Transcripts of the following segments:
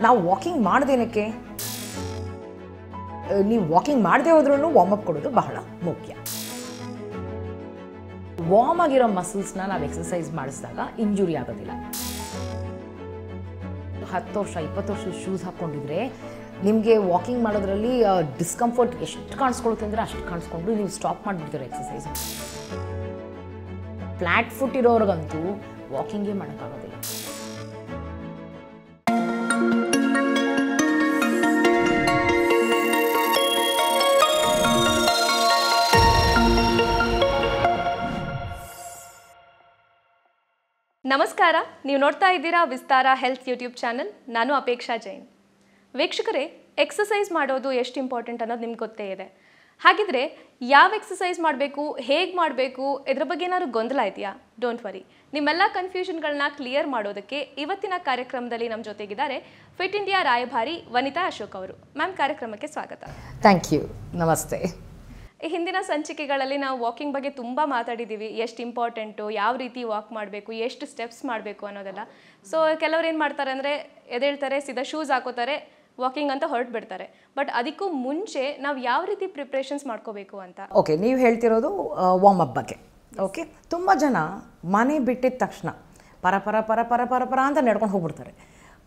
ನಾವು ವಾಕಿಂಗ್ ಮಾಡ್ದೇನಕ್ಕೆ ನೀವು ವಾಕಿಂಗ್ ಮಾಡದೇ ಹೋದ್ರೂ ವಾರ್ಮ್ ಅಪ್ ಕೊಡೋದು ಬಹಳ ಮುಖ್ಯ. ವಾರ್ಮ್ ಆಗಿರೋ ಮಸಲ್ಸ್ನ ನಾವು ಎಕ್ಸಸೈಸ್ ಮಾಡಿಸಿದಾಗ ಇಂಜುರಿ ಆಗೋದಿಲ್ಲ. 10 ವರ್ಷ 20 ವರ್ಷ ಶೂಸ್ ಹಾಕ್ಕೊಂಡಿದ್ರೆ ನಿಮಗೆ ವಾಕಿಂಗ್ ಮಾಡೋದ್ರಲ್ಲಿ ಡಿಸ್ಕಂಫರ್ಟ್ ಎಷ್ಟು ಕಾಣಿಸ್ಕೊಳುತ್ತೆ ಅಂದರೆ ಅಷ್ಟು ಕಾಣಿಸ್ಕೊಂಡು ನೀವು ಸ್ಟಾಪ್ ಮಾಡಿಬಿಡ್ತೀರ ಎಕ್ಸಸೈಸ್. ಫ್ಲ್ಯಾಟ್ ಫುಟ್ ಇರೋರ್ಗಂತೂ ವಾಕಿಂಗೇ ಮಾಡೋಕ್ಕಾಗೋದಿಲ್ಲ. ನಮಸ್ಕಾರ, ನೀವು ನೋಡ್ತಾ ಇದ್ದೀರಾ ವಿಸ್ತಾರ ಹೆಲ್ತ್ ಯೂಟ್ಯೂಬ್ ಚಾನಲ್. ನಾನು ಅಪೇಕ್ಷಾ ಜೈನ್. ವೀಕ್ಷಕರೇ, ಎಕ್ಸಸೈಸ್ ಮಾಡೋದು ಎಷ್ಟು ಇಂಪಾರ್ಟೆಂಟ್ ಅನ್ನೋದು ನಿಮ್ಗೆ ಗೊತ್ತೇ ಇದೆ. ಹಾಗಿದ್ರೆ ಯಾವ ಎಕ್ಸಸೈಸ್ ಮಾಡಬೇಕು, ಹೇಗೆ ಮಾಡಬೇಕು, ಇದ್ರ ಬಗ್ಗೆ ಏನಾದ್ರು ಗೊಂದಲ ಇದೆಯಾ? ಡೋಂಟ್ ವರಿ, ನಿಮ್ಮೆಲ್ಲ ಕನ್ಫ್ಯೂಷನ್ಗಳನ್ನ ಕ್ಲಿಯರ್ ಮಾಡೋದಕ್ಕೆ ಇವತ್ತಿನ ಕಾರ್ಯಕ್ರಮದಲ್ಲಿ ನಮ್ಮ ಜೊತೆಗಿದ್ದಾರೆ ಫಿಟ್ ಇಂಡಿಯಾ ರಾಯಭಾರಿ ವನಿತಾ ಅಶೋಕ್ ಅವರು. ಮ್ಯಾಮ್, ಕಾರ್ಯಕ್ರಮಕ್ಕೆ ಸ್ವಾಗತ. Thank you. ನಮಸ್ತೆ. ಈ ಹಿಂದಿನ ಸಂಚಿಕೆಗಳಲ್ಲಿ ನಾವು ವಾಕಿಂಗ್ ಬಗ್ಗೆ ತುಂಬ ಮಾತಾಡಿದ್ದೀವಿ. ಎಷ್ಟು ಇಂಪಾರ್ಟೆಂಟು, ಯಾವ ರೀತಿ ವಾಕ್ ಮಾಡಬೇಕು, ಎಷ್ಟು ಸ್ಟೆಪ್ಸ್ ಮಾಡಬೇಕು ಅನ್ನೋದೆಲ್ಲ. ಸೊ ಕೆಲವ್ರು ಏನು ಮಾಡ್ತಾರೆ ಅಂದರೆ ಎದ್ದೇಳ್ತಾರೆ, ಸೀದಾ ಶೂಸ್ ಹಾಕೋತಾರೆ, ವಾಕಿಂಗ್ ಅಂತ ಹೊರಟು ಬಿಡ್ತಾರೆ. ಬಟ್ ಅದಕ್ಕೂ ಮುಂಚೆ ನಾವು ಯಾವ ರೀತಿ ಪ್ರಿಪ್ರೇಷನ್ಸ್ ಮಾಡ್ಕೋಬೇಕು ಅಂತ. ಓಕೆ, ನೀವು ಹೇಳ್ತಿರೋದು ವಾರ್ಮ್ ಅಪ್ ಬಗ್ಗೆ. ಓಕೆ, ತುಂಬ ಜನ ಮನೆ ಬಿಟ್ಟಿದ ತಕ್ಷಣ ಪರ ಪರ ಪರ ಪರ ಪರ ಪರ ಅಂತ ನಡ್ಕೊಂಡು ಹೋಗ್ಬಿಡ್ತಾರೆ.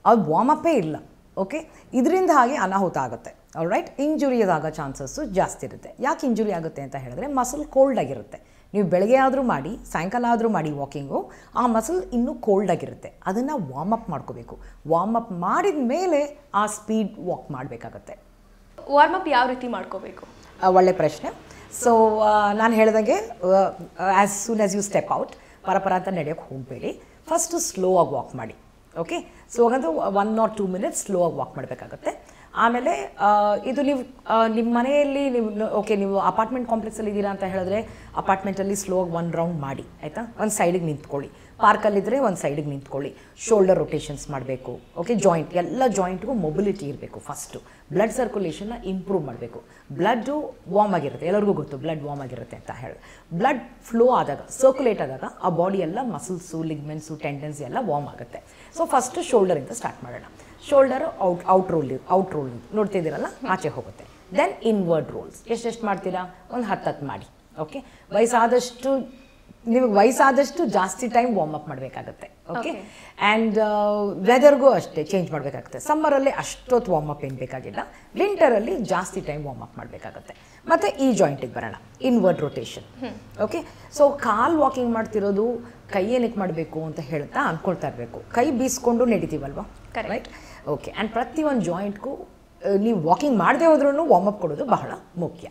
ಅದು ವಾರ್ಮ್ ಅಪ್ಪೇ ಇಲ್ಲ. ಓಕೆ, ಇದರಿಂದ ಹಾಗೆ ಅನಾಹುತ ಆಗುತ್ತೆ. ಆಲ್ ರೈಟ್, ಇಂಜುರಿ ಆಗೋ ಚಾನ್ಸಸ್ಸು ಜಾಸ್ತಿ ಇರುತ್ತೆ. ಯಾಕೆ ಇಂಜುರಿ ಆಗುತ್ತೆ ಅಂತ ಹೇಳಿದ್ರೆ ಮಸಲ್ ಕೋಲ್ಡ್ ಆಗಿರುತ್ತೆ. ನೀವು ಬೆಳಗ್ಗೆ ಆದರೂ ಮಾಡಿ, ಸಾಯಂಕಾಲ ಆದರೂ ಮಾಡಿ ವಾಕಿಂಗು, ಆ ಮಸಲ್ ಇನ್ನೂ ಕೋಲ್ಡ್ ಆಗಿರುತ್ತೆ. ಅದನ್ನು ವಾರ್ಮ್ ಅಪ್ ಮಾಡ್ಕೋಬೇಕು. ವಾರ್ಮ್ ಅಪ್ ಮಾಡಿದ ಮೇಲೆ ಆ ಸ್ಪೀಡ್ ವಾಕ್ ಮಾಡಬೇಕಾಗತ್ತೆ. ವಾರ್ಮ್ ಅಪ್ ಯಾವ ರೀತಿ ಮಾಡ್ಕೋಬೇಕು? ಒಳ್ಳೆ ಪ್ರಶ್ನೆ. ಸೊ ನಾನು ಹೇಳ್ದಂಗೆ as soon as you step out, ಪರಪರ ಅಂತ ನಡೆಯೋಕ್ಕೆ ಹೋಗಬೇಡಿ. ಫಸ್ಟು ಸ್ಲೋ ಆಗಿ ವಾಕ್ ಮಾಡಿ. ಓಕೆ, ಸೊ ಹಾಗಂತೂ 1 or 2 minutes ಸ್ಲೋ ಆಗಿ ವಾಕ್ ಮಾಡಬೇಕಾಗತ್ತೆ. ಆಮೇಲೆ ಇದು ನೀವು ನಿಮ್ಮ ಮನೆಯಲ್ಲಿ ನೀವು ಅಪಾರ್ಟ್ಮೆಂಟ್ ಕಾಂಪ್ಲೆಕ್ಸಲ್ಲಿ ಇದ್ದೀರಾ ಅಂತ ಹೇಳಿದ್ರೆ ಅಪಾರ್ಟ್ಮೆಂಟಲ್ಲಿ ಸ್ಲೋ ಆಗಿ 1 ರೌಂಡ್ ಮಾಡಿ, ಆಯಿತಾ? ಒಂದು ಸೈಡಿಗೆ ನಿಂತ್ಕೊಳ್ಳಿ. ಪಾರ್ಕಲ್ಲಿದ್ದರೆ ಒಂದು ಸೈಡಿಗೆ ನಿಂತ್ಕೊಳ್ಳಿ. ಶೋಲ್ಡರ್ ರೊಟೇಷನ್ಸ್ ಮಾಡಬೇಕು. ಓಕೆ, ಜಾಯಿಂಟ್ ಎಲ್ಲ ಜಾಯಿಂಟ್ಗೂ ಮೊಬಿಲಿಟಿ ಇರಬೇಕು. ಫಸ್ಟು ಬ್ಲಡ್ ಸರ್ಕ್ಯುಲೇಷನ್ನ ಇಂಪ್ರೂವ್ ಮಾಡಬೇಕು. ಬ್ಲಡ್ಡು ವಾರ್ಮ್ ಆಗಿರುತ್ತೆ, ಎಲ್ಲರಿಗೂ ಗೊತ್ತು ಬ್ಲಡ್ ವಾರ್ಮ್ ಆಗಿರುತ್ತೆ ಅಂತ ಹೇಳಿ. ಬ್ಲಡ್ ಫ್ಲೋ ಆದಾಗ, ಸರ್ಕ್ಯುಲೇಟ್ ಆದಾಗ ಆ ಬಾಡಿ ಎಲ್ಲ ಮಸಲ್ಸು, ಲಿಗ್ಮೆಂಟ್ಸು, ಟೆಂಡನ್ಸ್ ಎಲ್ಲ ವಾರ್ಮ್ ಆಗುತ್ತೆ. ಸೊ ಫಸ್ಟು ಶೋಲ್ಡರಿಂದ ಸ್ಟಾರ್ಟ್ ಮಾಡೋಣ. ಶೋಲ್ಡರು ಔಟ್ ರೋಲ್ ನೋಡ್ತಿದ್ದೀರಲ್ಲ, ಆಚೆ ಹೋಗುತ್ತೆ. ದೆನ್ ಇನ್ವರ್ಡ್ ರೋಲ್ಸ್ ಎಷ್ಟೆಷ್ಟು ಮಾಡ್ತೀರಾ? ಒಂದು 10 ಮಾಡಿ. ಓಕೆ, ವಯಸ್ಸಾದಷ್ಟು ಜಾಸ್ತಿ ಟೈಮ್ ವಾರ್ಮ್ ಅಪ್ ಮಾಡಬೇಕಾಗತ್ತೆ. ಓಕೆ, ಆ್ಯಂಡ್ ವೆದರ್ಗೂ ಅಷ್ಟೇ ಚೇಂಜ್ ಮಾಡಬೇಕಾಗುತ್ತೆ. ಸಮ್ಮರಲ್ಲಿ ಅಷ್ಟೊತ್ತು ವಾರ್ಮ್ ಅಪ್ ಏನು ಬೇಕಾಗಿಲ್ಲ, ವಿಂಟರಲ್ಲಿ ಜಾಸ್ತಿ ಟೈಮ್ ವಾರ್ಮ್ ಅಪ್ ಮಾಡಬೇಕಾಗತ್ತೆ. ಮತ್ತು ಈ ಜಾಯಿಂಟಿಗೆ ಬರೋಣ, ಇನ್ವರ್ಡ್ ರೊಟೇಷನ್. ಓಕೆ, ಸೊ ಕಾಲ್ ವಾಕಿಂಗ್ ಮಾಡ್ತಿರೋದು ಕೈ ಏನಕ್ಕೆ ಮಾಡಬೇಕು ಅಂತ ಹೇಳ್ತಾ ಅಂದ್ಕೊಳ್ತಾ ಇರಬೇಕು. ಕೈ ಬೀಸ್ಕೊಂಡು ನಡಿತೀವಲ್ವ, ರೈಟ್? ಓಕೆ, ಆ್ಯಂಡ್ ಪ್ರತಿಯೊಂದು ಜಾಯಿಂಟ್ಗೂ ನೀವು ವಾಕಿಂಗ್ ಮಾಡದೆ ಹೋದ್ರೂ ವಾರ್ಮ್ ಅಪ್ ಕೊಡೋದು ಬಹಳ ಮುಖ್ಯ.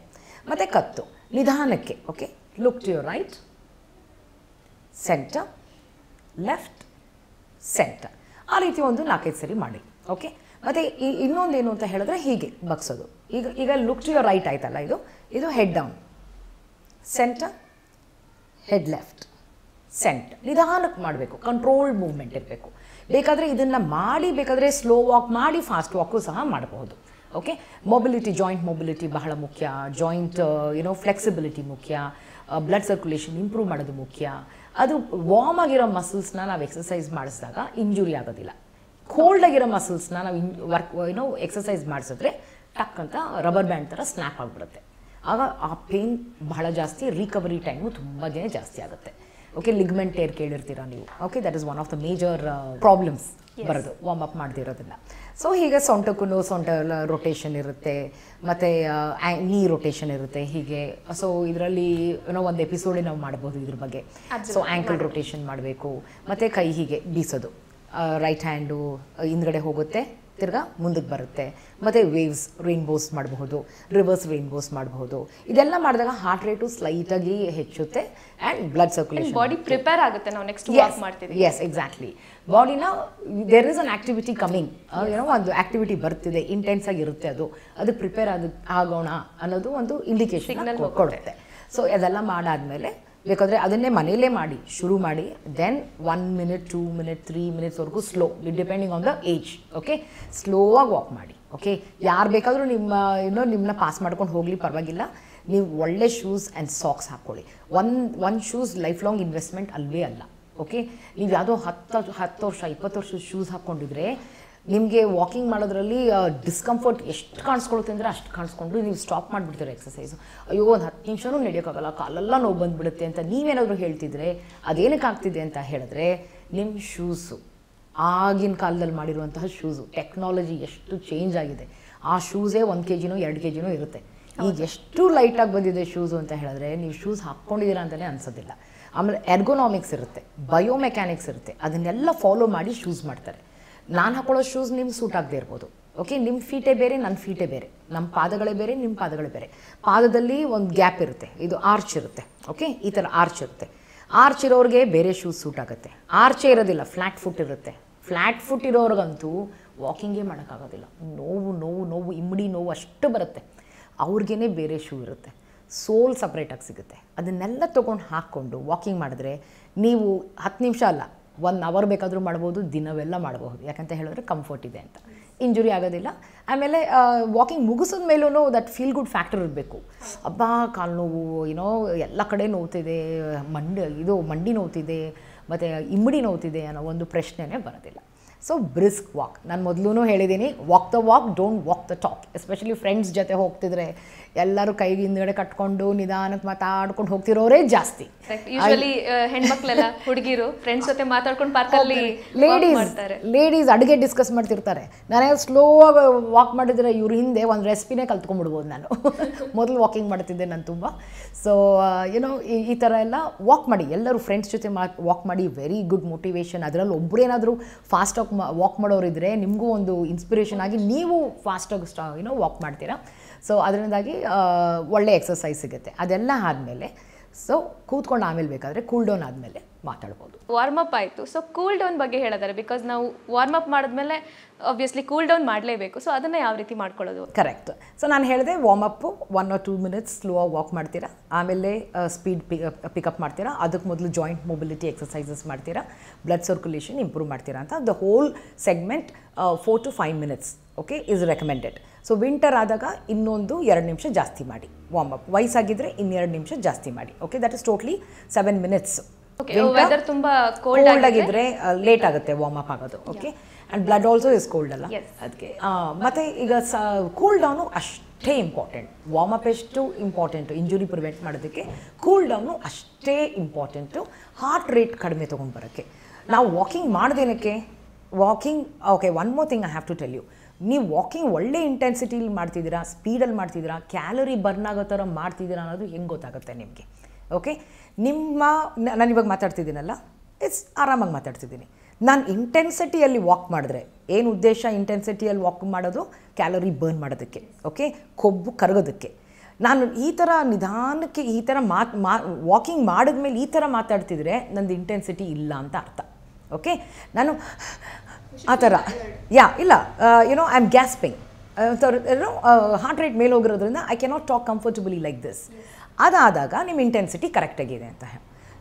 ಮತ್ತು ಕತ್ತು ನಿಧಾನಕ್ಕೆ. Okay, look to your right, centre, left, centre, ಆ ರೀತಿ ಒಂದು 4-5 ಸರಿ ಮಾಡಿ. ಓಕೆ, ಮತ್ತು ಇನ್ನೊಂದೇನು ಅಂತ ಹೇಳಿದ್ರೆ ಹೀಗೆ ಬಗ್ಸೋದು. ಈಗ ಲುಕ್ ಟು ಯುವರ್ ರೈಟ್ ಆಯ್ತಲ್ಲ, ಇದು head down, centre, head left, centre. ನಿಧಾನಕ್ಕೆ ಮಾಡಬೇಕು, ಕಂಟ್ರೋಲ್ಡ್ ಮೂವ್ಮೆಂಟ್ ಇರಬೇಕು. ಬೇಕಾದರೆ ಇದನ್ನು ಮಾಡಿ, ಬೇಕಾದರೆ ಸ್ಲೋ ವಾಕ್ ಮಾಡಿ, ಫಾಸ್ಟ್ ವಾಕು ಸಹ ಮಾಡಬಹುದು. ಓಕೆ, ಮೊಬಿಲಿಟಿ, ಜಾಯಿಂಟ್ ಮೊಬಿಲಿಟಿ ಬಹಳ ಮುಖ್ಯ. ಜಾಯಿಂಟ್ ಫ್ಲೆಕ್ಸಿಬಿಲಿಟಿ ಮುಖ್ಯ. ಬ್ಲಡ್ ಸರ್ಕ್ಯುಲೇಷನ್ ಇಂಪ್ರೂವ್ ಮಾಡೋದು ಮುಖ್ಯ. ಅದು ವಾರ್ಮ್ ಆಗಿರೋ ಮಸಲ್ಸ್ನ ನಾವು ಎಕ್ಸಸೈಸ್ ಮಾಡಿಸಿದಾಗ ಇಂಜುರಿ ಆಗೋದಿಲ್ಲ. ಕೋಲ್ಡ್ ಆಗಿರೋ ಮಸಲ್ಸ್ನ ನಾವು ಎಕ್ಸಸೈಸ್ ಮಾಡಿಸಿದ್ರೆ ಟಕ್ ಅಂತ ರಬ್ಬರ್ ಬ್ಯಾಂಡ್ ಥರ ಸ್ನ್ಯಾಪ್ ಆಗಿಬಿಡುತ್ತೆ. ಆಗ ಆ ಪೇನ್ ಬಹಳ ಜಾಸ್ತಿ, ರಿಕವರಿ ಟೈಮು ತುಂಬ ಜಾಸ್ತಿ ಆಗುತ್ತೆ. ಓಕೆ, ಲಿಗ್ಮೆಂಟ್ ಟೇರ್ ಕೇಳಿರ್ತೀರಾ ನೀವು. Okay, that is one of the major problems ಬರೋದು ವಾರ್ಮ್ ಅಪ್ ಮಾಡದಿರೋದನ್ನ. ಸೊ ಹೀಗೆ ಸೊಂಟ ರೊಟೇಷನ್ ಇರುತ್ತೆ, ಮತ್ತು ನೀ ರೊಟೇಷನ್ ಇರುತ್ತೆ ಹೀಗೆ. ಸೊ ಇದರಲ್ಲಿ ಒಂದು ಎಪಿಸೋಡೇ ನಾವು ಮಾಡ್ಬೋದು ಇದ್ರ ಬಗ್ಗೆ. ಸೊ ಆ್ಯಂಕಲ್ ರೊಟೇಷನ್ ಮಾಡಬೇಕು, ಮತ್ತು ಕೈ ಹೀಗೆ ಬೀಸೋದು. ರೈಟ್ ಹ್ಯಾಂಡು ಹಿಂದ್ಗಡೆ ಹೋಗುತ್ತೆ, ತಿರ್ಗಾ ಮುಂದಕ್ಕೆ ಬರುತ್ತೆ. ಮತ್ತು ವೇವ್ಸ್, ರೈನ್ಬೋಸ್ ಮಾಡಬಹುದು, ರಿವರ್ಸ್ ರೈನ್ಬೋಸ್ ಮಾಡಬಹುದು. ಇದೆಲ್ಲ ಮಾಡಿದಾಗ ಹಾರ್ಟ್ ರೇಟು ಸ್ಲೈಟಾಗಿ ಹೆಚ್ಚುತ್ತೆ and blood circulation, body prepare ಆಗುತ್ತೆ. ನಾವು ನೆಕ್ಸ್ಟ್ ವಾಕ್ ಮಾಡ್ತೀವಿ. Yes, exactly. ಬಾಡಿನ there is an activity coming, ಒಂದು ಆಕ್ಟಿವಿಟಿ ಬರ್ತಿದೆ, ಇಂಟೆನ್ಸ್ ಆಗಿರುತ್ತೆ, ಅದು ಪ್ರಿಪೇರ್ ಆಗೋಣ ಅನ್ನೋದು ಒಂದು ಇಂಡಿಕೇಶನ್ ಕೊಡುತ್ತೆ. ಸೊ ಅದೆಲ್ಲ ಮಾಡಾದ್ಮೇಲೆ ಬೇಕಾದರೆ ಅದನ್ನೇ ಮನೆಯಲ್ಲೇ ಮಾಡಿ, ಶುರು ಮಾಡಿ. Then 1 minute, 2 minutes, 3 minutes slow, depending on the age. Okay, slow ಆಗಿ ವಾಕ್ ಮಾಡಿ. ಓಕೆ, ಯಾರು ಬೇಕಾದರೂ ನಿಮ್ಮನ್ನ ಪಾಸ್ ಮಾಡ್ಕೊಂಡು ಹೋಗಲಿ, ಪರವಾಗಿಲ್ಲ. ನೀವು ಒಳ್ಳೆ ಶೂಸ್ ಆ್ಯಂಡ್ ಸಾಕ್ಸ್ ಹಾಕ್ಕೊಳ್ಳಿ. ಒಂದು ಶೂಸ್ ಲೈಫ್ ಲಾಂಗ್ ಇನ್ವೆಸ್ಟ್ಮೆಂಟ್ ಅಲ್ವೇ ಅಲ್ಲ. ಓಕೆ, ನೀವು ಯಾವುದೋ 10 ವರ್ಷ 20 ವರ್ಷದ ಶೂಸ್ ಹಾಕ್ಕೊಂಡಿದ್ರೆ ನಿಮಗೆ ವಾಕಿಂಗ್ ಮಾಡೋದ್ರಲ್ಲಿ ಡಿಸ್ಕಂಫರ್ಟ್ ಎಷ್ಟು ಕಾಣಿಸ್ಕೊಳುತ್ತೆ ಅಂದರೆ ಅಷ್ಟು ಕಾಣಿಸ್ಕೊಂಡು ನೀವು ಸ್ಟಾಪ್ ಮಾಡಿಬಿಡ್ತೀರ ಎಕ್ಸಸೈಸು. ಅಯ್ಯೋ ಒಂದು 10 ನಿಮಿಷನೂ ನಡೆಯೋಕ್ಕಾಗಲ್ಲ, ಕಾಲೆಲ್ಲ ನೋವು ಬಂದುಬಿಡುತ್ತೆ ಅಂತ ನೀವೇನಾದರೂ ಹೇಳ್ತಿದ್ರೆ ಅದೇನಕ್ಕೆ ಆಗ್ತಿದೆ ಅಂತ ಹೇಳಿದ್ರೆ ನಿಮ್ಮ ಶೂಸು, ಆಗಿನ ಕಾಲದಲ್ಲಿ ಮಾಡಿರುವಂತಹ ಶೂಸು, ಟೆಕ್ನಾಲಜಿ ಎಷ್ಟು ಚೇಂಜ್ ಆಗಿದೆ. ಆ ಶೂಸೇ 1 kg 2 kg ಇರುತ್ತೆ. ಈಗ ಎಷ್ಟು ಲೈಟಾಗಿ ಬಂದಿದೆ ಶೂಸು ಅಂತ ಹೇಳಿದ್ರೆ ನೀವು ಶೂಸ್ ಹಾಕ್ಕೊಂಡಿದ್ದೀರಾ ಅಂತಲೇ ಅನ್ಸೋದಿಲ್ಲ. ಆಮೇಲೆ ಎರ್ಗೋನಾಮಿಕ್ಸ್ ಇರುತ್ತೆ, ಬಯೋಮೆಕ್ಯಾನಿಕ್ಸ್ ಇರುತ್ತೆ, ಅದನ್ನೆಲ್ಲ ಫಾಲೋ ಮಾಡಿ ಶೂಸ್ ಮಾಡ್ತಾರೆ. ನಾನು ಹಾಕೊಳ್ಳೋ ಶೂಸ್ ನಿಮ್ಗೆ ಸೂಟ್ ಆಗದೆ ಇರ್ಬೋದು. ಓಕೆ, ನಿಮ್ಮ ಫೀಟೇ ಬೇರೆ, ನನ್ನ ಫೀಟೇ ಬೇರೆ, ನಮ್ಮ ಪಾದಗಳೇ ಬೇರೆ, ನಿಮ್ಮ ಪಾದಗಳೇ ಬೇರೆ. ಪಾದದಲ್ಲಿ ಒಂದು ಗ್ಯಾಪ್ ಇರುತ್ತೆ, ಇದು ಆರ್ಚ್ ಇರುತ್ತೆ. ಓಕೆ, ಈ ಥರ ಆರ್ಚ್ ಇರುತ್ತೆ. ಆರ್ಚ್ ಇರೋರಿಗೆ ಬೇರೆ ಶೂಸ್ ಸೂಟ್ ಆಗುತ್ತೆ. ಆರ್ಚೇ ಇರೋದಿಲ್ಲ, ಫ್ಲ್ಯಾಟ್ ಫುಟ್ ಇರುತ್ತೆ. ಫ್ಲ್ಯಾಟ್ ಫುಟ್ ಇರೋರ್ಗಂತೂ ವಾಕಿಂಗೇ ಮಾಡೋಕ್ಕಾಗೋದಿಲ್ಲ, ನೋವು ನೋವು ನೋವು, ಇಮ್ಮಡಿ ನೋವು ಅಷ್ಟು ಬರುತ್ತೆ. ಅವ್ರಿಗೇ ಬೇರೆ ಶೂ ಇರುತ್ತೆ, ಸೋಲ್ ಸಪ್ರೇಟಾಗಿ ಸಿಗುತ್ತೆ. ಅದನ್ನೆಲ್ಲ ತೊಗೊಂಡು ಹಾಕ್ಕೊಂಡು ವಾಕಿಂಗ್ ಮಾಡಿದ್ರೆ ನೀವು 10 ನಿಮಿಷ ಅಲ್ಲ, 1 ಅವರ್ ಬೇಕಾದರೂ ಮಾಡ್ಬೋದು, ದಿನವೆಲ್ಲ ಮಾಡಬಹುದು. ಯಾಕಂತ ಹೇಳಿದ್ರೆ ಕಂಫರ್ಟ್ ಇದೆ ಅಂತ, ಇಂಜುರಿ ಆಗೋದಿಲ್ಲ. ಆಮೇಲೆ ವಾಕಿಂಗ್ ಮುಗಿಸಿದ ಮೇಲೂ ದಟ್ ಫೀಲ್ ಗುಡ್ ಫ್ಯಾಕ್ಟರ್ ಇರಬೇಕು. ಅಬ್ಬಾ ಕಾಲು ನೋವು, ಏನೋ ಎಲ್ಲ ಕಡೆ ನೋವ್ತಿದೆ, ಮಂಡಿ ನೋವ್ತಿದೆ, ಮತ್ತು ಇಮ್ಮಡಿ ನೋವ್ತಿದೆ ಅನ್ನೋ ಒಂದು ಪ್ರಶ್ನೆನೇ ಬರೋದಿಲ್ಲ. ಸೊ ಬ್ರಿಸ್ಕ್ ವಾಕ್, ನಾನು ಮೊದಲೂ ಹೇಳಿದ್ದೀನಿ, walk the walk, don't walk the talk. Especially friends ಜೊತೆ ಹೋಗ್ತಿದ್ರೆ ಎಲ್ಲರೂ ಕೈಗೆ ಹಿಂದ್ಗಡೆ ಕಟ್ಕೊಂಡು ನಿಧಾನಕ್ಕೆ ಮಾತಾಡ್ಕೊಂಡು ಹೋಗ್ತಿರೋರೇ ಜಾಸ್ತಿ. ಯೂಶುವಲಿ ಹೆಣ್ಮಕ್ಳೆಲ್ಲ ಹುಡುಗಿರು ಫ್ರೆಂಡ್ಸ್ ಜೊತೆ ಮಾತಾಡ್ಕೊಂಡು ಪಾರ್ಕಲ್ಲಿ ಲೇಡೀಸ್ ಅಡುಗೆ ಡಿಸ್ಕಸ್ ಮಾಡ್ತಿರ್ತಾರೆ. ನಾನೇ ಸ್ಲೋ ಆಗಿ ವಾಕ್ ಮಾಡಿದರೆ ಇವ್ರ ಹಿಂದೆ ಒಂದು ರೆಸಿಪಿನೇ ಕಲ್ತ್ಕೊಂಡ್ಬಿಡ್ಬೋದು. ನಾನು ಮೊದಲು ವಾಕಿಂಗ್ ಮಾಡ್ತಿದ್ದೆ ನಾನು ತುಂಬ. ಸೊ ಏನೋ ಈ ಥರ ಎಲ್ಲ ವಾಕ್ ಮಾಡಿ, ಎಲ್ಲರೂ ಫ್ರೆಂಡ್ಸ್ ಜೊತೆ ವಾಕ್ ಮಾಡಿ, ವೆರಿ ಗುಡ್ ಮೋಟಿವೇಶನ್. ಅದರಲ್ಲಿ ಒಬ್ಬರೇನಾದರೂ ಫಾಸ್ಟಾಗಿ ವಾಕ್ ಮಾಡೋರಿದ್ದರೆ ನಿಮಗೂ ಒಂದು ಇನ್ಸ್ಪಿರೇಷನ್ ಆಗಿ ನೀವು ಫಾಸ್ಟಾಗಿ ವಾಕ್ ಮಾಡ್ತೀರಾ. ಸೊ ಅದರಿಂದಾಗಿ ಒಳ್ಳೆ ಎಕ್ಸಸೈಸ್ ಸಿಗುತ್ತೆ. ಅದೆಲ್ಲ ಆದಮೇಲೆ ಸೊ ಕೂತ್ಕೊಂಡು ಆಮೇಲೆ ಬೇಕಾದರೆ ಕೂಲ್ ಡೌನ್ ಆದಮೇಲೆ ಮಾತಾಡ್ಬೋದು. ವಾರ್ಮಪ್ ಆಯಿತು. ಸೊ ಕೂಲ್ ಡೌನ್ ಬಗ್ಗೆ ಹೇಳಿದ್ದಾರೆ, ಬಿಕಾಸ್ ನಾವು ವಾರ್ಮಪ್ ಮಾಡಿದ್ಮೇಲೆ ಆಬ್ವಿಯಸ್ಲಿ ಕೂಲ್ ಡೌನ್ ಮಾಡಲೇಬೇಕು. ಸೊ ಅದನ್ನು ಯಾವ ರೀತಿ ಮಾಡ್ಕೊಳ್ಳೋದು? ಕರೆಕ್ಟ್. ಸೊ ನಾನು ಹೇಳಿದೆ, ವಾರ್ಮಪ್ಪು 1 or 2 minutes ಸ್ಲೋ ಆಗಿ ವಾಕ್ ಮಾಡ್ತೀರಾ, ಆಮೇಲೆ ಸ್ಪೀಡ್ ಪಿಕಪ್ ಮಾಡ್ತೀರಾ. ಅದಕ್ಕೆ ಮೊದಲು ಜಾಯಿಂಟ್ ಮೊಬಿಲಿಟಿ ಎಕ್ಸಸೈಸಸ್ ಮಾಡ್ತೀರಾ, ಬ್ಲಡ್ ಸರ್ಕ್ಯುಲೇಷನ್ ಇಂಪ್ರೂವ್ ಮಾಡ್ತೀರಾ ಅಂತ. The whole segment 4 to 5 minutes okay is recommended. So winter ಆದಾಗ ಇನ್ನೊಂದು 2 ನಿಮಿಷ ಜಾಸ್ತಿ ಮಾಡಿ ವಾರ್ಮಪ್, ವಯಸ್ಸಾಗಿದ್ದರೆ 2 ನಿಮಿಷ ಜಾಸ್ತಿ ಮಾಡಿ. Okay, that is totally 7 minutes. Weather ತುಂಬಾ ಕೋಲ್ಡ್ ಆಗಿದ್ರೆ ಲೇಟ್ ಆಗುತ್ತೆ ವಾರ್ಮಪ್ ಆಗೋದು. Okay, and blood also is cold ಅಲ್ಲ, ಅದಕ್ಕೆ. ಮತ್ತು ಈಗ ಕೂಲ್ ಡೌನು ಅಷ್ಟೇ ಇಂಪಾರ್ಟೆಂಟ್. ವಾರ್ಮಪ್ ಎಷ್ಟು ಇಂಪಾರ್ಟೆಂಟು ಇಂಜುರಿ ಪ್ರಿವೆಂಟ್ ಮಾಡೋದಕ್ಕೆ, ಕೂಲ್ ಡೌನು ಅಷ್ಟೇ ಇಂಪಾರ್ಟೆಂಟು ಹಾರ್ಟ್ ರೇಟ್ ಕಡಿಮೆ ತೊಗೊಂಡು ಬರೋಕ್ಕೆ. ನಾವು ವಾಕಿಂಗ್ ಮಾಡೋದೇನಕ್ಕೆ? Walking, okay, one more thing I have to tell you. ನೀವು ವಾಕಿಂಗ್ ಒಳ್ಳೆ ಇಂಟೆನ್ಸಿಟಿಲಿ ಮಾಡ್ತಿದ್ದೀರಾ, ಸ್ಪೀಡಲ್ಲಿ ಮಾಡ್ತಿದ್ದೀರಾ, ಕ್ಯಾಲರಿ ಬರ್ನ್ ಆಗೋ ಥರ ಮಾಡ್ತಿದ್ದೀರಾ ಅನ್ನೋದು ಹೆಂಗೆ ಗೊತ್ತಾಗುತ್ತೆ ನಿಮಗೆ? ಓಕೆ, ನಾನು ಇವಾಗ ಮಾತಾಡ್ತಿದ್ದೀನಲ್ಲ, ಆರಾಮಾಗಿ ಮಾತಾಡ್ತಿದ್ದೀನಿ. ನಾನು ಇಂಟೆನ್ಸಿಟಿಯಲ್ಲಿ ವಾಕ್ ಮಾಡಿದ್ರೆ ಏನು ಉದ್ದೇಶ? ಇಂಟೆನ್ಸಿಟಿಯಲ್ಲಿ ವಾಕ್ ಮಾಡೋದು ಕ್ಯಾಲರಿ ಬರ್ನ್ ಮಾಡೋದಕ್ಕೆ, ಓಕೆ, ಕೊಬ್ಬು ಕರಗೋದಕ್ಕೆ. ನಾನು ಈ ಥರ ನಿಧಾನಕ್ಕೆ ಈ ಥರ ವಾಕಿಂಗ್ ಮಾಡಿದ್ಮೇಲೆ ಈ ಥರ ಮಾತಾಡ್ತಿದ್ರೆ ನಂದು ಇಂಟೆನ್ಸಿಟಿ ಇಲ್ಲ ಅಂತ ಅರ್ಥ. ಓಕೆ, ನಾನು ಆ ಥರ ಇಲ್ಲ, you know I am gasping, heart rate ಮೇಲೆ ಹೋಗಿರೋದ್ರಿಂದ I cannot talk comfortably like this. ಅದಾದಾಗ ನಿಮ್ಮ ಇಂಟೆನ್ಸಿಟಿ ಕರೆಕ್ಟಾಗಿದೆ ಅಂತ.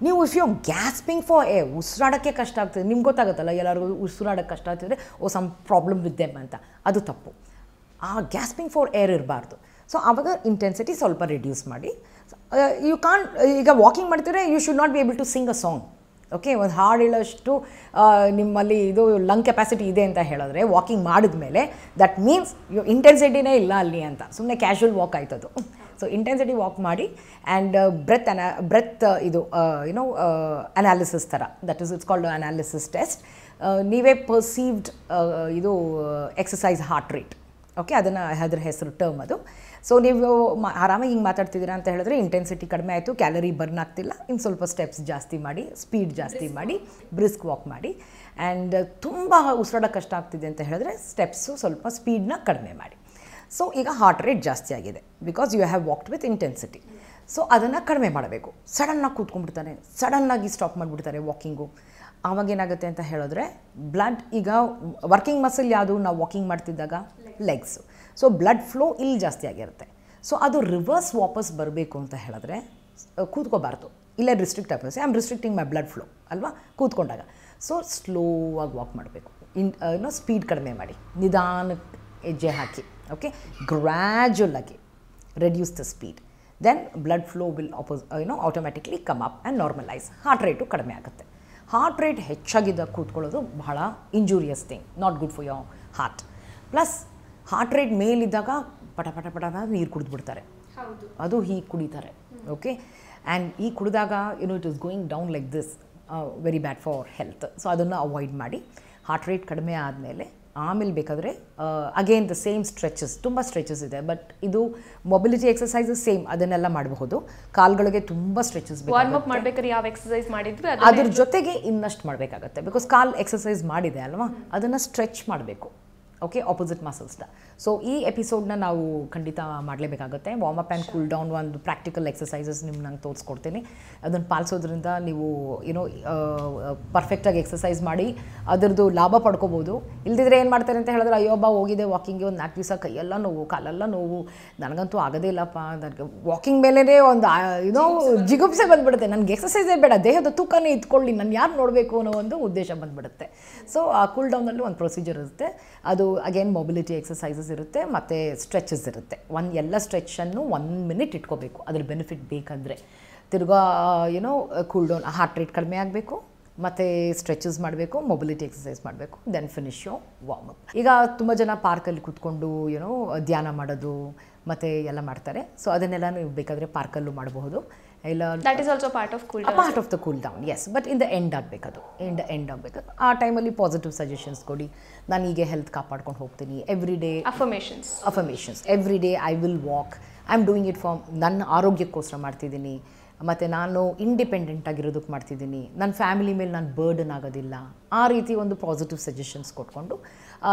ನೀವು ಇಫ್ ಯು ಗ್ಯಾಸ್ಪಿಂಗ್ ಫಾರ್ ಉಸಿರಾಡೋಕ್ಕೆ ಕಷ್ಟ ಆಗ್ತದೆ, ನಿಮ್ಗೆ ಗೊತ್ತಾಗುತ್ತಲ್ಲ, ಎಲ್ಲರಿಗೂ ಉಸಿರಾಡೋಕ್ಕೆ ಕಷ್ಟ ಆಗ್ತಿದ್ರೆ ಸಮ್ ಪ್ರಾಬ್ಲಮ್ ವಿತ್ ದೆಮ್ ಅಂತ. ಅದು ತಪ್ಪು. ಆ ಗ್ಯಾಸ್ಪಿಂಗ್ ಫಾರ್ ಏರ್ ಇರಬಾರ್ದು. ಸೊ ಆವಾಗ ಇಂಟೆನ್ಸಿಟಿ ಸ್ವಲ್ಪ ರಿಡ್ಯೂಸ್ ಮಾಡಿ. ಯು ಕಾನ್, ಈಗ ವಾಕಿಂಗ್ ಮಾಡ್ತಿದ್ರೆ you should not be able to sing a song. Okay, ಒಂದು ಹಾಡು ಹೇಳೋಷ್ಟು ನಿಮ್ಮಲ್ಲಿ ಇದು ಲಂಗ್ ಕೆಪಾಸಿಟಿ ಇದೆ ಅಂತ ಹೇಳಿದ್ರೆ ವಾಕಿಂಗ್ ಮಾಡಿದ್ಮೇಲೆ ದಟ್ ಮೀನ್ಸ್ ಇಂಟೆನ್ಸಿಟಿನೇ ಇಲ್ಲ ಅಲ್ಲಿ ಅಂತ, ಸುಮ್ಮನೆ ಕ್ಯಾಶುವಲ್ ವಾಕ್ ಆಯ್ತದು. ಸೊ ಇಂಟೆನ್ಸಿಟಿ ವಾಕ್ ಮಾಡಿ ಆ್ಯಂಡ್ ಬ್ರೆತ್ ಇದು ಅನಾಲಿಸಿಸ್ ಥರ, that is it's called analysis test. ನೀವೇ ಪರ್ಸೀವ್ಡ್ ಇದು ಎಕ್ಸಸೈಸ್ ಹಾರ್ಟ್ ರೇಟ್. ಓಕೆ, ಅದರ ಹೆಸರು ಟರ್ಮ್ ಅದು. ಸೊ ನೀವು ಆರಾಮಾಗಿ ಹಿಂಗೆ ಮಾತಾಡ್ತಿದ್ದೀರಾ ಅಂತ ಹೇಳಿದ್ರೆ ಇಂಟೆನ್ಸಿಟಿ ಕಡಿಮೆ ಆಯಿತು, ಕ್ಯಾಲರಿ ಬರ್ನ್ ಆಗ್ತಿಲ್ಲ, ಇನ್ನು ಸ್ವಲ್ಪ ಸ್ಟೆಪ್ಸ್ ಜಾಸ್ತಿ ಮಾಡಿ, ಸ್ಪೀಡ್ ಜಾಸ್ತಿ ಮಾಡಿ, ಬ್ರಿಸ್ಕ್ ವಾಕ್ ಮಾಡಿ. ಆ್ಯಂಡ್ ತುಂಬ ಉಸಿರಾಡೋಕ್ಕೆ ಕಷ್ಟ ಆಗ್ತಿದೆ ಅಂತ ಹೇಳಿದ್ರೆ ಸ್ಟೆಪ್ಸು ಸ್ವಲ್ಪ ಸ್ಪೀಡ್ನ ಕಡಿಮೆ ಮಾಡಿ. ಸೊ ಈಗ ಹಾರ್ಟ್ ರೇಟ್ ಜಾಸ್ತಿ ಆಗಿದೆ because you have walked with intensity. So ಅದನ್ನು ಕಡಿಮೆ ಮಾಡಬೇಕು. ಸಡನ್ನಾಗಿ ಕೂತ್ಕೊಂಡ್ಬಿಡ್ತಾರೆ, ಸಡನ್ನಾಗಿ ಸ್ಟಾಪ್ ಮಾಡಿಬಿಡ್ತಾರೆ ವಾಕಿಂಗು. ಆವಾಗೇನಾಗುತ್ತೆ ಅಂತ ಹೇಳಿದ್ರೆ ಬ್ಲಡ್, ಈಗ ವರ್ಕಿಂಗ್ ಮಸಲ್ ಯಾವುದು ನಾವು ವಾಕಿಂಗ್ ಮಾಡ್ತಿದ್ದಾಗ? ಲೆಗ್ಸು. ಸೊ ಬ್ಲಡ್ ಫ್ಲೋ ಇಲ್ಲಿ ಜಾಸ್ತಿ ಆಗಿರುತ್ತೆ. ಸೊ ಅದು ರಿವರ್ಸ್ ವಾಪಸ್ ಬರಬೇಕು ಅಂತ ಹೇಳಿದ್ರೆ ಕೂತ್ಕೋಬಾರ್ದು, ಇಲ್ಲೇ ರಿಸ್ಟ್ರಿಕ್ಟ್ ಆಗ್ತದೆ. I am restricting my blood flow ಅಲ್ವಾ ಕೂತ್ಕೊಂಡಾಗ. ಸೊ ಸ್ಲೋವಾಗಿ ವಾಕ್ ಮಾಡಬೇಕು, ಸ್ಪೀಡ್ ಕಡಿಮೆ ಮಾಡಿ, ನಿಧಾನಕ್ಕೆ ಹೆಜ್ಜೆ ಹಾಕಿ. ಓಕೆ, ಗ್ರ್ಯಾಜುವಲ್ ಆಗಿ reduce the speed, then blood flow will automatically come up and normalise. Heart rate ಕಡಿಮೆ ಆಗುತ್ತೆ. ಹಾರ್ಟ್ ರೇಟ್ ಹೆಚ್ಚಾಗಿದ್ದಾಗ ಕೂತ್ಕೊಳ್ಳೋದು ಬಹಳ injurious thing, not good for your heart. Plus heart rate ಮೇಲಿದ್ದಾಗ ಪಟ ಪಟ ಪಟ ನೀರು ಕುಡಿದ್ಬಿಡ್ತಾರೆ, ಅದು ಹೀಗೆ ಕುಡಿತಾರೆ. ಓಕೆ, ಆ್ಯಂಡ್ ಈ ಕುಡಿದಾಗ it is going down like this, very bad for health. So ಅದನ್ನು ಅವಾಯ್ಡ್ ಮಾಡಿ. ಹಾರ್ಟ್ ರೇಟ್ ಕಡಿಮೆ ಆದಮೇಲೆ ಆಮೇಲೆ ಬೇಕಾದರೆ ಅಗೇನ್ ದ ಸೇಮ್ ಸ್ಟ್ರೆಚಸ್, ತುಂಬ ಸ್ಟ್ರೆಚಸ್ ಇದೆ, ಬಟ್ ಇದು ಮೊಬಿಲಿಟಿ ಎಕ್ಸಸೈಸಸ್ ಸೇಮ್ ಅದನ್ನೆಲ್ಲ ಮಾಡಬಹುದು. ಕಾಲ್ಗಳಿಗೆ ತುಂಬ ಸ್ಟ್ರೆಚಸ್ ವಾರ್ಮ್ ಅಪ್ ಮಾಡ್ಬೇಕಾದ್ರೆ ಯಾವ ಎಕ್ಸಸೈಸ್ ಮಾಡಿದ್ವಿ ಅದ್ರ ಜೊತೆಗೆ ಇನ್ನಷ್ಟು ಮಾಡಬೇಕಾಗತ್ತೆ. ಬಿಕಾಸ್ ಕಾಲ್ ಎಕ್ಸಸೈಸ್ ಮಾಡಿದೆ ಅಲ್ವಾ, ಅದನ್ನು ಸ್ಟ್ರೆಚ್ ಮಾಡಬೇಕು. Okay, opposite ಮಸಲ್ಸ್ನ. ಸೊ ಈ ಎಪಿಸೋಡ್ನ ನಾವು ಖಂಡಿತ ಮಾಡಲೇಬೇಕಾಗುತ್ತೆ. Warm up and cool down ಒಂದು ಪ್ರಾಕ್ಟಿಕಲ್ ಎಕ್ಸಸೈಸಸ್ ನಿಮ್ಗೆ ನಂಗೆ ತೋರಿಸ್ಕೊಡ್ತೀನಿ. ಅದನ್ನು ಪಾಲಿಸೋದ್ರಿಂದ ನೀವು ಪರ್ಫೆಕ್ಟಾಗಿ ಎಕ್ಸಸೈಸ್ ಮಾಡಿ ಅದರದ್ದು ಲಾಭ ಪಡ್ಕೋಬೋದು. ಇಲ್ದಿದ್ರೆ ಏನು ಮಾಡ್ತಾರೆ ಅಂತ ಹೇಳಿದ್ರೆ, ಅಯ್ಯೋಬ್ಬ ಹೋಗಿದೆ ವಾಕಿಂಗ್ಗೆ ಒಂದು 4 ದಿವಸ ಕೈಯೆಲ್ಲ ನೋವು, ಕಾಲೆಲ್ಲ ನೋವು, ನನಗಂತೂ ಆಗೋದೇ ಇಲ್ಲಪ್ಪ, ನನಗೆ ವಾಕಿಂಗ್ ಮೇಲೇ ಒಂದು ಜಿಗುಪ್ಸೆ ಬಂದುಬಿಡುತ್ತೆ, ನನಗೆ ಎಕ್ಸಸೈಸೇ ಬೇಡ, ದೇಹದ ತೂಕನೇ ಇಟ್ಕೊಳ್ಳಿ, ನಾನು ಯಾರು ನೋಡಬೇಕು ಅನ್ನೋ ಒಂದು ಉದ್ದೇಶ ಬಂದುಬಿಡುತ್ತೆ. ಸೊ ಆ ಕೂಲ್ ಡೌನಲ್ಲೂ ಒಂದು ಪ್ರೊಸೀಜರ್ ಇರುತ್ತೆ. ಅದು ಅಗೇನ್ ಮೊಬಿಲಿಟಿ ಎಕ್ಸಸೈಸಸ್ ಇರುತ್ತೆ ಮತ್ತು ಸ್ಟ್ರೆಚಸ್ ಇರುತ್ತೆ. ಎಲ್ಲ ಸ್ಟ್ರೆಚನ್ನು 1 ಮಿನಿಟ್ ಇಟ್ಕೋಬೇಕು, ಅದ್ರ ಬೆನಿಫಿಟ್ ಬೇಕಂದರೆ. ತಿರ್ಗಾ ಕೂಲ್ ಡೌನ್, ಹಾರ್ಟ್ ರೇಟ್ ಕಡಿಮೆ ಆಗಬೇಕು, ಮತ್ತು ಸ್ಟ್ರೆಚಸ್ ಮಾಡಬೇಕು, ಮೊಬಿಲಿಟಿ ಎಕ್ಸಸೈಸ್ ಮಾಡಬೇಕು, ದೆನ್ ಫಿನಿಶ್ ಯೋ ವಾರ್ಮ್ ಅಪ್. ಈಗ ತುಂಬ ಜನ ಪಾರ್ಕಲ್ಲಿ ಕೂತ್ಕೊಂಡು ಧ್ಯಾನ ಮಾಡೋದು ಮತ್ತು ಎಲ್ಲ ಮಾಡ್ತಾರೆ. ಸೊ ಅದನ್ನೆಲ್ಲ ನೀವು ಬೇಕಾದರೆ ಪಾರ್ಕಲ್ಲೂ ಮಾಡಬಹುದು. ಇಲ್ಲ, that is also part of cool down. Part of the cool down, yes. But in the end ಆಗಬೇಕದು, ಎಂಡ್ ಆಗಬೇಕು. ಆ ಟೈಮಲ್ಲಿ ಪಾಸಿಟಿವ್ ಸಜೆಷನ್ಸ್ ಕೊಡಿ. ನಾನು ಹೀಗೆ ಹೆಲ್ತ್ ಕಾಪಾಡ್ಕೊಂಡು ಹೋಗ್ತೀನಿ, every day affirmations, every day I will walk, I am doing it for ನನ್ನ ಆರೋಗ್ಯಕ್ಕೋಸ್ಕರ ಮಾಡ್ತಿದ್ದೀನಿ, ಮತ್ತು ನಾನು ಇಂಡಿಪೆಂಡೆಂಟ್ ಆಗಿರೋದಕ್ಕೆ ಮಾಡ್ತಿದ್ದೀನಿ, ನನ್ನ ಫ್ಯಾಮಿಲಿ ಮೇಲೆ ನಾನು ಬರ್ಡನ್ ಆಗೋದಿಲ್ಲ. ಆ ರೀತಿ ಒಂದು ಪಾಸಿಟಿವ್ ಸಜೆಷನ್ಸ್ ಕೊಟ್ಕೊಂಡು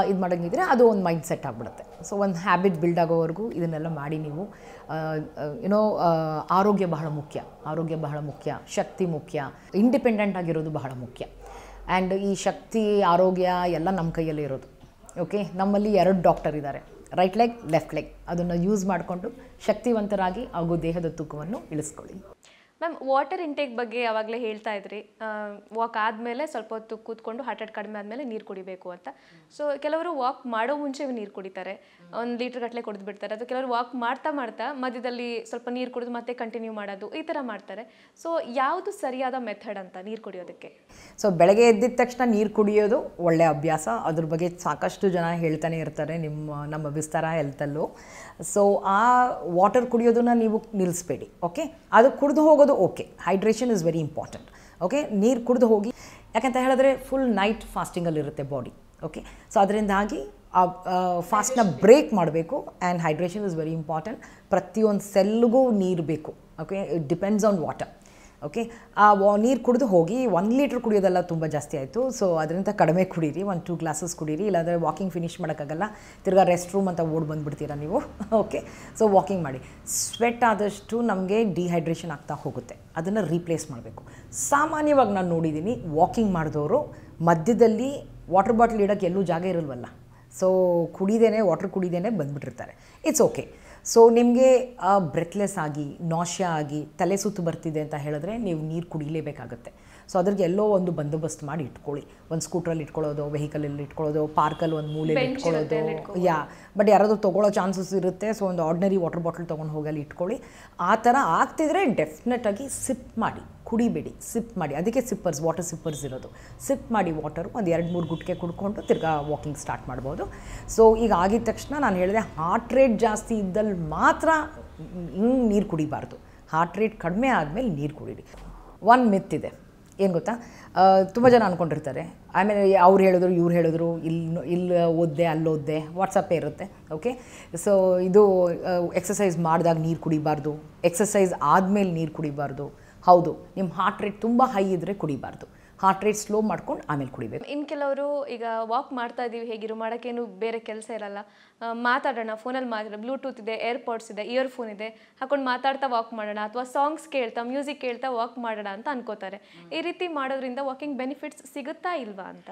ಇದು ಮಾಡೋಂಗಿದ್ರೆ ಅದು ಒಂದು ಮೈಂಡ್ ಸೆಟ್ ಆಗಿಬಿಡುತ್ತೆ. ಸೊ ಒಂದು ಹ್ಯಾಬಿಟ್ ಬಿಲ್ಡ್ ಆಗೋವರೆಗೂ ಇದನ್ನೆಲ್ಲ ಮಾಡಿ ನೀವು ಆರೋಗ್ಯ ಬಹಳ ಮುಖ್ಯ, ಶಕ್ತಿ ಮುಖ್ಯ, ಇಂಡಿಪೆಂಡೆಂಟ್ ಆಗಿರೋದು ಬಹಳ ಮುಖ್ಯ. ಆ್ಯಂಡ್ ಈ ಶಕ್ತಿ ಆರೋಗ್ಯ ಎಲ್ಲ ನಮ್ಮ ಕೈಯಲ್ಲೇ ಇರೋದು. ಓಕೆ, ನಮ್ಮಲ್ಲಿ 2 ಡಾಕ್ಟರ್ ಇದ್ದಾರೆ, ರೈಟ್ ಲೆಗ್, ಲೆಫ್ಟ್ ಲೆಗ್. ಅದನ್ನು ಯೂಸ್ ಮಾಡಿಕೊಂಡು ಶಕ್ತಿವಂತರಾಗಿ ಹಾಗೂ ದೇಹದ ತೂಕವನ್ನು ಇಳಿಸ್ಕೊಳ್ಳಿ. ಮ್ಯಾಮ್, ವಾಟರ್ ಇಂಟೇಕ್ ಬಗ್ಗೆ ಯಾವಾಗಲೇ ಹೇಳ್ತಾ ಇದ್ರಿ, ವಾಕ್ ಆದಮೇಲೆ ಸ್ವಲ್ಪ ಹೊತ್ತು ಕೂತ್ಕೊಂಡು ಹಾರ್ಟ್ ರೇಟ್ ಕಡಿಮೆ ಆದಮೇಲೆ ನೀರು ಕುಡಿಬೇಕು ಅಂತ. ಸೊ ಕೆಲವರು ವಾಕ್ ಮಾಡೋ ಮುಂಚೆ ನೀರು ಕುಡಿತಾರೆ, 1 ಲೀಟ್ರ್ ಗಟ್ಟಲೆ ಕುಡಿದು ಬಿಡ್ತಾರೆ. ಅದು ಕೆಲವರು ವಾಕ್ ಮಾಡ್ತಾ ಮಧ್ಯದಲ್ಲಿ ಸ್ವಲ್ಪ ನೀರು ಕುಡಿದು ಮತ್ತೆ ಕಂಟಿನ್ಯೂ ಮಾಡೋದು, ಈ ಥರ ಮಾಡ್ತಾರೆ. ಸೊ ಯಾವುದು ಸರಿಯಾದ ಮೆಥಡ್ ಅಂತ ನೀರು ಕುಡಿಯೋದಕ್ಕೆ? ಸೊ ಬೆಳಗ್ಗೆ ಎದ್ದಿದ ತಕ್ಷಣ ನೀರು ಕುಡಿಯೋದು ಒಳ್ಳೆಯ ಅಭ್ಯಾಸ. ಅದ್ರ ಬಗ್ಗೆ ಸಾಕಷ್ಟು ಜನ ಹೇಳ್ತಾನೆ ಇರ್ತಾರೆ ನಮ್ಮ ವಿಸ್ತಾರ ಹೆಲ್ತಲ್ಲೂ. ಸೊ ಆ ವಾಟರ್ ಕುಡಿಯೋದನ್ನ ನೀವು ನಿಲ್ಲಿಸ್ಬೇಡಿ. ಓಕೆ, ಅದು ಕುಡಿದು ಹೋಗೋದು okay, hydration is very important. Okay, ನೀರು ಕುಡಿದು ಹೋಗಿ, ಯಾಕಂತ ಹೇಳಿದ್ರೆ ಫುಲ್ ನೈಟ್ ಫಾಸ್ಟಿಂಗಲ್ಲಿರುತ್ತೆ ಬಾಡಿ. ಓಕೆ, ಸೊ ಅದರಿಂದಾಗಿ ಆ ಫಾಸ್ಟ್ನ ಬ್ರೇಕ್ ಮಾಡಬೇಕು. And hydration is very important. ಪ್ರತಿಯೊಂದು ಸೆಲ್ಗೂ ನೀರು ಬೇಕು. Okay, it depends on water. Okay, ಆ ನೀರು ಕುಡಿದು ಹೋಗಿ 1 ಲೀಟ್ರ್ ಕುಡಿಯೋದೆಲ್ಲ ತುಂಬ ಜಾಸ್ತಿ ಆಯಿತು. ಸೊ ಅದರಿಂದ ಕಡಿಮೆ ಕುಡೀರಿ, 1-2 ಗ್ಲಾಸಸ್ ಕುಡೀರಿ. ಇಲ್ಲಾಂದರೆ ವಾಕಿಂಗ್ ಫಿನಿಷ್ ಮಾಡೋಕ್ಕಾಗಲ್ಲ, ತಿರ್ಗಾ ರೆಸ್ಟ್ ರೂಮ್ ಅಂತ ಓಡಿ ಬಂದುಬಿಡ್ತೀರಾ ನೀವು. ಓಕೆ, ಸೊ ವಾಕಿಂಗ್ ಮಾಡಿ. ಸ್ವೆಟ್ ಆದಷ್ಟು ನಮಗೆ ಡಿಹೈಡ್ರೇಷನ್ ಆಗ್ತಾ ಹೋಗುತ್ತೆ, ಅದನ್ನು ರೀಪ್ಲೇಸ್ ಮಾಡಬೇಕು. ಸಾಮಾನ್ಯವಾಗಿ ನಾನು ನೋಡಿದ್ದೀನಿ, ವಾಕಿಂಗ್ ಮಾಡಿದವರು ಮಧ್ಯದಲ್ಲಿ ವಾಟರ್ ಬಾಟ್ಲ್ ಇಡೋಕ್ಕೆ ಎಲ್ಲೂ ಜಾಗ ಇರಲ್ವಲ್ಲ, ಸೊ ವಾಟರ್ ಕುಡಿದೇನೆ ಬಂದುಬಿಟ್ಟಿರ್ತಾರೆ. It's okay. ಸೊ ನಿಮಗೆ ಬ್ರೆತ್ಲೆಸ್ ಆಗಿ, ನಾಶ್ಯಾ ಆಗಿ, ತಲೆ ಸುತ್ತು ಬರ್ತಿದೆ ಅಂತ ಹೇಳಿದ್ರೆ ನೀವು ನೀರು ಕುಡಿಲೇಬೇಕಾಗುತ್ತೆ. ಸೊ ಅದ್ರಿಗೆ ಎಲ್ಲೋ ಒಂದು ಬಂದೋಬಸ್ತ್ ಮಾಡಿ ಇಟ್ಕೊಳ್ಳಿ. ಒಂದು ಸ್ಕೂಟ್ರಲ್ಲಿ ಇಟ್ಕೊಳ್ಳೋದು, ವೆಹಿಕಲಲ್ಲಿ ಇಟ್ಕೊಳ್ಳೋದು, ಪಾರ್ಕಲ್ಲಿ ಒಂದು ಮೂಲೆಯಲ್ಲಿ ಇಟ್ಕೊಳ್ಳೋದು. ಬಟ್ ಯಾರಾದರೂ ತೊಗೊಳ್ಳೋ ಚಾನ್ಸಸ್ ಇರುತ್ತೆ. ಸೊ ಒಂದು ಆರ್ಡಿನರಿ ವಾಟರ್ ಬಾಟಲ್ ತೊಗೊಂಡು ಹೋಗಲ್ಲಿ ಇಟ್ಕೊಳ್ಳಿ. ಆ ಥರ ಆಗ್ತಿದ್ರೆ ಡೆಫಿನೆಟಾಗಿ ಸಿಪ್ ಮಾಡಿ, ಕುಡಿಬೇಡಿ, ಸಿಪ್ ಮಾಡಿ. ಅದಕ್ಕೆ ವಾಟರ್ ಸಿಪ್ಪರ್ಸ್ ಇರೋದು. ಸಿಪ್ ಮಾಡಿ ವಾಟರು, ಒಂದು 2-3 ಗುಟ್ಕೆ ಕುಡ್ಕೊಂಡು ತಿರ್ಗಾ ವಾಕಿಂಗ್ ಸ್ಟಾರ್ಟ್ ಮಾಡ್ಬೋದು. ಸೊ ಈಗ ಆಗಿದ ತಕ್ಷಣ ನಾನು ಹೇಳಿದೆ, ಹಾರ್ಟ್ ರೇಟ್ ಜಾಸ್ತಿ ಇದ್ದಲ್ಲಿ ಮಾತ್ರ ನೀರು ಕುಡಿಬಾರ್ದು. ಹಾರ್ಟ್ ರೇಟ್ ಕಡಿಮೆ ಆದಮೇಲೆ ನೀರು ಕುಡೀರಿ. ಒಂದು ಮಿತ್ ಇದೆ, ಏನು ಗೊತ್ತಾ, ತುಂಬ ಜನ ಅಂದ್ಕೊಂಡಿರ್ತಾರೆ, ಆಮೇಲೆ ಅವ್ರು ಹೇಳಿದ್ರು ಇವ್ರು ಹೇಳಿದ್ರು, ಇಲ್ಲಿ ಓದ್ದೆ ಅಲ್ಲಿ ಓದ್ದೆ, ವಾಟ್ಸಪ್ಪೇ ಇರುತ್ತೆ. ಓಕೆ, ಸೊ ಇದು ಎಕ್ಸಸೈಸ್ ಮಾಡಿದಾಗ ನೀರು ಕುಡಿಬಾರ್ದು, ಎಕ್ಸಸೈಸ್ ಆದಮೇಲೆ ನೀರು ಕುಡಿಬಾರ್ದು. ಹೌದು, ನಿಮ್ಮ ಹಾರ್ಟ್ ರೇಟ್ ತುಂಬ ಹೈ ಇದ್ದರೆ ಕುಡಿಬಾರ್ದು. ಹಾರ್ಟ್ ರೇಟ್ ಸ್ಲೋ ಮಾಡ್ಕೊಂಡು ಆಮೇಲೆ ಕುಡಿಬೇಕು. ಇನ್ನು ಕೆಲವರು ಈಗ ವಾಕ್ ಮಾಡ್ತಾ ಇದ್ದೀವಿ, ಹೇಗಿರೋ ಮಾಡೋಕ್ಕೇನು ಬೇರೆ ಕೆಲಸ ಇರಲ್ಲ, ಮಾತಾಡೋಣ, ಫೋನಲ್ಲಿ ಮಾತಾಡೋಣ, ಬ್ಲೂಟೂತ್ ಇದೆ, ಏರ್ಪಾಡ್ಸ್ ಇದೆ, ಇಯರ್ಫೋನ್ ಇದೆ, ಹಾಕೊಂಡು ಮಾತಾಡ್ತಾ ವಾಕ್ ಮಾಡೋಣ, ಅಥವಾ ಸಾಂಗ್ಸ್ ಕೇಳ್ತಾ, ಮ್ಯೂಸಿಕ್ ಕೇಳ್ತಾ ವಾಕ್ ಮಾಡೋಣ ಅಂತ ಅನ್ಕೋತಾರೆ. ಈ ರೀತಿ ಮಾಡೋದ್ರಿಂದ ವಾಕಿಂಗ್ ಬೆನಿಫಿಟ್ಸ್ ಸಿಗುತ್ತಾ ಇಲ್ವಾ ಅಂತ?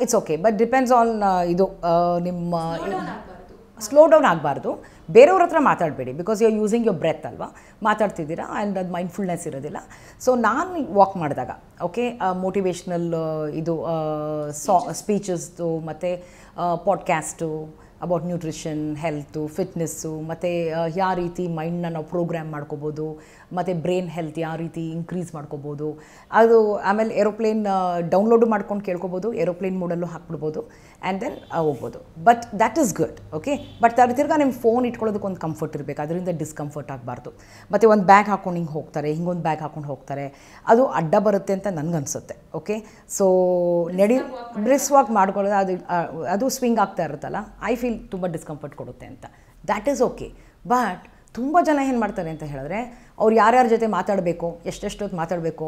It's okay, but depends on ಇದು ನಿಮ್ಮ ಸ್ಲೋ ಡೌನ್ ಆಗಬಾರ್ದು. ಬೇರೆಯವ್ರ ಹತ್ರ ಮಾತಾಡಬೇಡಿ, because you are using your breath ಅಲ್ವಾ, ಮಾತಾಡ್ತಿದ್ದೀರಾ, ಆ್ಯಂಡ್ ಅದು ಮೈಂಡ್ಫುಲ್ನೆಸ್ ಇರೋದಿಲ್ಲ. ಸೊ ನಾನು ವಾಕ್ ಮಾಡಿದಾಗ ಓಕೆ, ಮೋಟಿವೇಶ್ನಲ್ ಇದು ಸ್ಪೀಚಸ್ದು ಮತ್ತು podcast about nutrition, health, fitness, ಮತ್ತು ಯಾವ ರೀತಿ ಮೈಂಡನ್ನ ನಾವು ಪ್ರೋಗ್ರಾಮ್ ಮಾಡ್ಕೋಬೋದು, ಮತ್ತು ಬ್ರೈನ್ ಹೆಲ್ತ್ ಯಾವ ರೀತಿ ಇನ್ಕ್ರೀಸ್ ಮಾಡ್ಕೋಬೋದು, ಅದು ಆಮೇಲೆ ಏರೋಪ್ಲೇನ್ ಡೌನ್ಲೋಡು ಮಾಡ್ಕೊಂಡು ಕೇಳ್ಕೊಬೋದು, ಏರೋಪ್ಲೇನ್ ಮೋಡಲ್ಲೂ ಹಾಕ್ಬಿಡ್ಬೋದು. ಆ್ಯಂಡ್ ದೆನ್ ಹೋಗ್ಬೋದು. But that is good, okay. But ತಿರ್ಗಾ ನಿಮ್ಮ ಫೋನ್ ಇಟ್ಕೊಳ್ಳೋದಕ್ಕೆ ಒಂದು ಕಂಫರ್ಟ್ ಇರಬೇಕು, ಅದರಿಂದ ಡಿಸ್ಕಂಫರ್ಟ್ ಆಗಬಾರ್ದು. ಮತ್ತು ಒಂದು ಬ್ಯಾಗ್ ಹಾಕ್ಕೊಂಡು ಹಿಂಗೆ ಹೋಗ್ತಾರೆ, ಹಿಂಗೊಂದು ಬ್ಯಾಗ್ ಹಾಕ್ಕೊಂಡು ಹೋಗ್ತಾರೆ, ಅದು ಅಡ್ಡ ಬರುತ್ತೆ ಅಂತ ನನಗನ್ಸುತ್ತೆ, ಓಕೆ. ಸೊ ಬ್ರಿಸ್ ವಾಕ್ ಮಾಡ್ಕೊಳ್ಳೋದು ಅದು ಸ್ವಿಂಗ್ ಆಗ್ತಾ ಇರುತ್ತಲ್ಲ, ಐ ಫೀಲ್ ತುಂಬ ಡಿಸ್ಕಂಫರ್ಟ್ ಕೊಡುತ್ತೆ ಅಂತ. That is okay. ಬಟ್ ತುಂಬ ಜನ ಏನು ಮಾಡ್ತಾರೆ ಅಂತ ಹೇಳಿದ್ರೆ, ಅವ್ರು ಯಾರ್ಯಾರ ಜೊತೆ ಮಾತಾಡಬೇಕು, ಎಷ್ಟೆಷ್ಟೊತ್ತು ಮಾತಾಡಬೇಕು,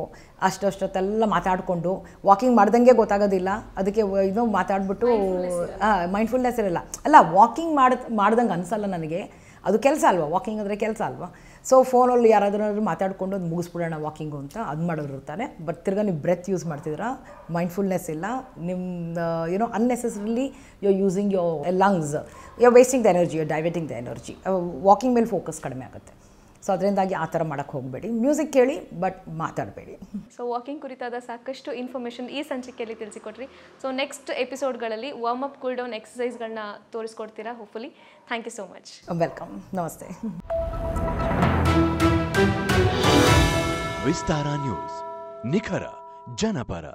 ಅಷ್ಟೊತ್ತೆಲ್ಲ ಮಾತಾಡಿಕೊಂಡು ವಾಕಿಂಗ್ ಮಾಡ್ದಂಗೆ ಗೊತ್ತಾಗೋದಿಲ್ಲ, ಅದಕ್ಕೆ ಇದು ಮಾತಾಡ್ಬಿಟ್ಟು ಮೈಂಡ್ಫುಲ್ನೆಸ್ ಇರಲ್ಲ. ಅಲ್ಲ, ವಾಕಿಂಗ್ ಮಾಡ್ದಂಗೆ ಅನಿಸಲ್ಲ ನನಗೆ, ಅದು ಕೆಲಸ ಅಲ್ವಾ, ವಾಕಿಂಗ್ ಅಂದರೆ ಕೆಲಸ ಅಲ್ವಾ. ಸೊ ಫೋನಲ್ಲಿ ಯಾರಾದ್ರೂ ಮಾತಾಡಿಕೊಂಡು ಅದು ಮುಗಿಸ್ಬಿಡೋಣ ವಾಕಿಂಗು ಅಂತ ಅದು ಮಾಡೋರು ಇರ್ತಾರೆ. ಬಟ್ ತಿರ್ಗಾ ನೀವು ಬ್ರೆತ್ ಯೂಸ್ ಮಾಡ್ತಿದ್ದೀರಾ, ಮೈಂಡ್ಫುಲ್ನೆಸ್ ಇಲ್ಲ, ನಿಮ್ಮ unnecessarily you are using your lungs, you are wasting the energy, you are diverting the energy. Walking ಮೇಲೆ ಫೋಕಸ್ ಕಡಿಮೆ ಆಗುತ್ತೆ. ಸೊ ಅದರಿಂದಾಗಿ ಆ ಥರ ಮಾಡೋಕ್ಕೆ ಹೋಗಬೇಡಿ. ಮ್ಯೂಸಿಕ್ ಕೇಳಿ, ಬಟ್ ಮಾತಾಡಬೇಡಿ. ಸೊ ವಾಕಿಂಗ್ ಕುರಿತಾದ ಸಾಕಷ್ಟು ಇನ್ಫಾರ್ಮೇಷನ್ ಈ ಸಂಚಿಕೆಯಲ್ಲಿ ತಿಳಿಸಿಕೊಟ್ರಿ. ಸೊ ನೆಕ್ಸ್ಟ್ ಎಪಿಸೋಡ್ಗಳಲ್ಲಿ ವಾರ್ಮ್ ಅಪ್ ಕೂಲ್ ಡೌನ್ ಎಕ್ಸಸೈಸ್ಗಳನ್ನ ತೋರಿಸ್ಕೊಡ್ತೀರಾ hopefully. Thank you so much. Welcome. ನಮಸ್ತೆ. ವಿಸ್ತಾರ ನ್ಯೂಸ್, ನಿಖರ ಜನಪರ.